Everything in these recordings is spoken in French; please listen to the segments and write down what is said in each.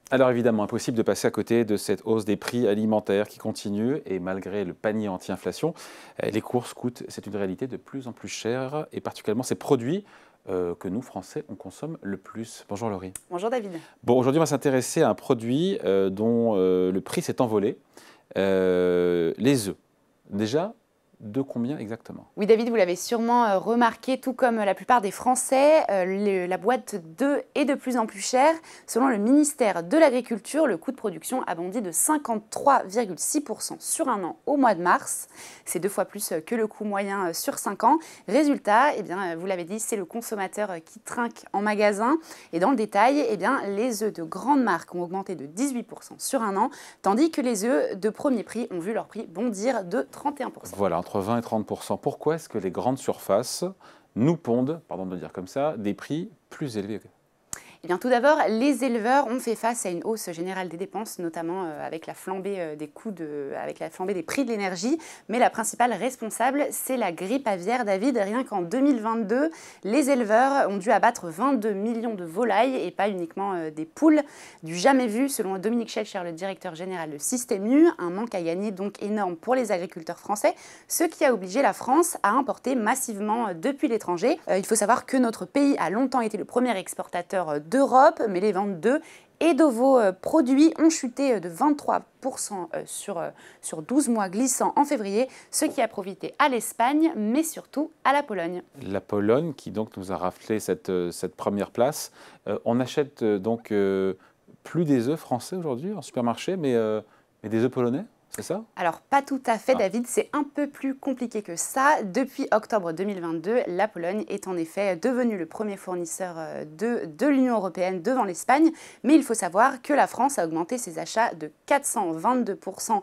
Alors évidemment, impossible de passer à côté de cette hausse des prix alimentaires qui continue et malgré le panier anti-inflation, les courses coûtent, c'est une réalité, de plus en plus cher et particulièrement ces produits que nous, Français, on consomme le plus. Bonjour Laurie. Bonjour David. Bon, aujourd'hui, on va s'intéresser à un produit dont le prix s'est envolé, les œufs. Déjà, de combien exactement? Oui David, vous l'avez sûrement remarqué, tout comme la plupart des Français, la boîte d'œufs est de plus en plus chère. Selon le ministère de l'Agriculture, le coût de production a bondi de 53,6% sur un an au mois de mars. C'est 2 fois plus que le coût moyen sur 5 ans. Résultat, eh bien, vous l'avez dit, c'est le consommateur qui trinque en magasin. Et dans le détail, eh bien, les œufs de grandes marques ont augmenté de 18% sur un an, tandis que les œufs de premier prix ont vu leur prix bondir de 31%. Voilà, entre 20 et 30%. Pourquoi est-ce que les grandes surfaces nous pondent, pardon de le dire comme ça, des prix plus élevés? Eh bien, tout d'abord, les éleveurs ont fait face à une hausse générale des dépenses, notamment avec la flambée des coûts avec la flambée des prix de l'énergie. Mais la principale responsable, c'est la grippe aviaire, David. Rien qu'en 2022, les éleveurs ont dû abattre 22 millions de volailles et pas uniquement des poules. Du jamais vu, selon Dominique Schelcher, le directeur général de Système U. Un manque à gagner donc énorme pour les agriculteurs français, ce qui a obligé la France à importer massivement depuis l'étranger. Il faut savoir que notre pays a longtemps été le premier exportateur d'Europe, mais les ventes d'œufs et d'ovaux produits ont chuté de 23% sur 12 mois glissants en février, ce qui a profité à l'Espagne, mais surtout à la Pologne. La Pologne, qui donc nous a raflé cette première place. On achète donc plus des œufs français aujourd'hui en supermarché, mais des œufs polonais, c'est ça? Alors, pas tout à fait, David, c'est un peu plus compliqué que ça. Depuis octobre 2022, la Pologne est en effet devenue le premier fournisseur de l'Union européenne devant l'Espagne. Mais il faut savoir que la France a augmenté ses achats de 422%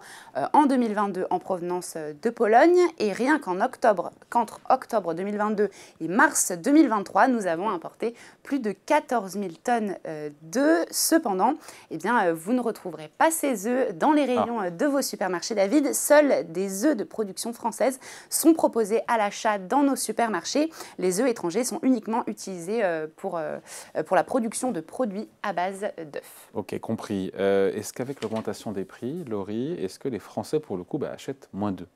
en 2022 en provenance de Pologne. Et rien qu'entre octobre 2022 et mars 2023, nous avons importé plus de 14 000 tonnes d'œufs. Cependant, eh bien, vous ne retrouverez pas ces œufs dans les rayons de vos supermarchés, David. Seuls des œufs de production française sont proposés à l'achat dans nos supermarchés. Les œufs étrangers sont uniquement utilisés pour la production de produits à base d'œufs. Ok, compris. Est-ce qu'avec l'augmentation des prix, Laurie, est-ce que les Français, pour le coup, achètent moins d'œufs?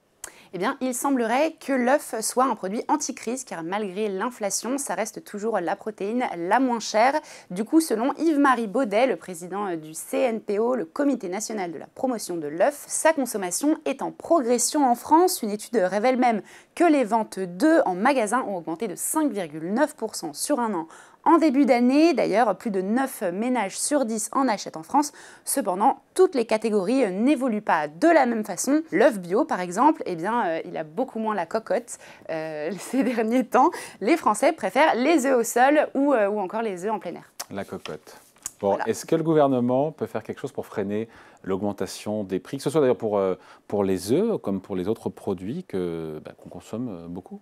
Eh bien, il semblerait que l'œuf soit un produit anti-crise, car malgré l'inflation, ça reste toujours la protéine la moins chère. Du coup, selon Yves-Marie Baudet, le président du CNPO, le Comité national de la promotion de l'œuf, sa consommation est en progression en France. Une étude révèle même que les ventes d'œufs en magasin ont augmenté de 5,9% sur un an en début d'année. D'ailleurs, plus de 9 ménages sur 10 en achètent en France. Cependant, toutes les catégories n'évoluent pas de la même façon. L'œuf bio, par exemple, eh bien, il a beaucoup moins la cocotte ces derniers temps. Les Français préfèrent les œufs au sol ou encore les œufs en plein air. La cocotte. Bon, Voilà. est-ce que le gouvernement peut faire quelque chose pour freiner l'augmentation des prix, que ce soit d'ailleurs pour les œufs comme pour les autres produits qu'on consomme beaucoup?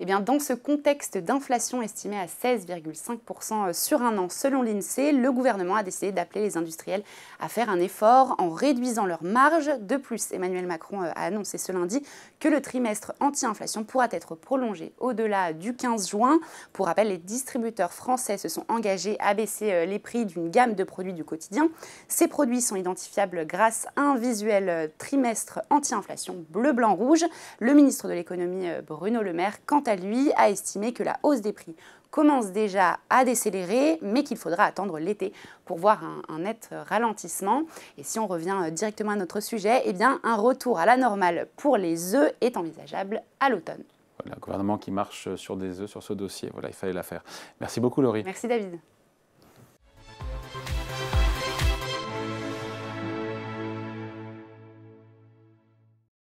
Eh bien, dans ce contexte d'inflation estimée à 16,5% sur un an selon l'INSEE, le gouvernement a décidé d'appeler les industriels à faire un effort en réduisant leurs marges. De plus, Emmanuel Macron a annoncé ce lundi que le trimestre anti-inflation pourra être prolongé au-delà du 15 juin. Pour rappel, les distributeurs français se sont engagés à baisser les prix d'une gamme de produits du quotidien. Ces produits sont identifiables grâce à un visuel trimestre anti-inflation bleu, blanc, rouge. Le ministre de l'économie, Bruno Le Maire, quant à lui, a estimé que la hausse des prix commence déjà à décélérer, mais qu'il faudra attendre l'été pour voir un net ralentissement. Et si on revient directement à notre sujet, eh bien, un retour à la normale pour les œufs est envisageable à l'automne. Voilà, un gouvernement qui marche sur des œufs sur ce dossier. Voilà, il fallait la faire. Merci beaucoup, Laurie. Merci David.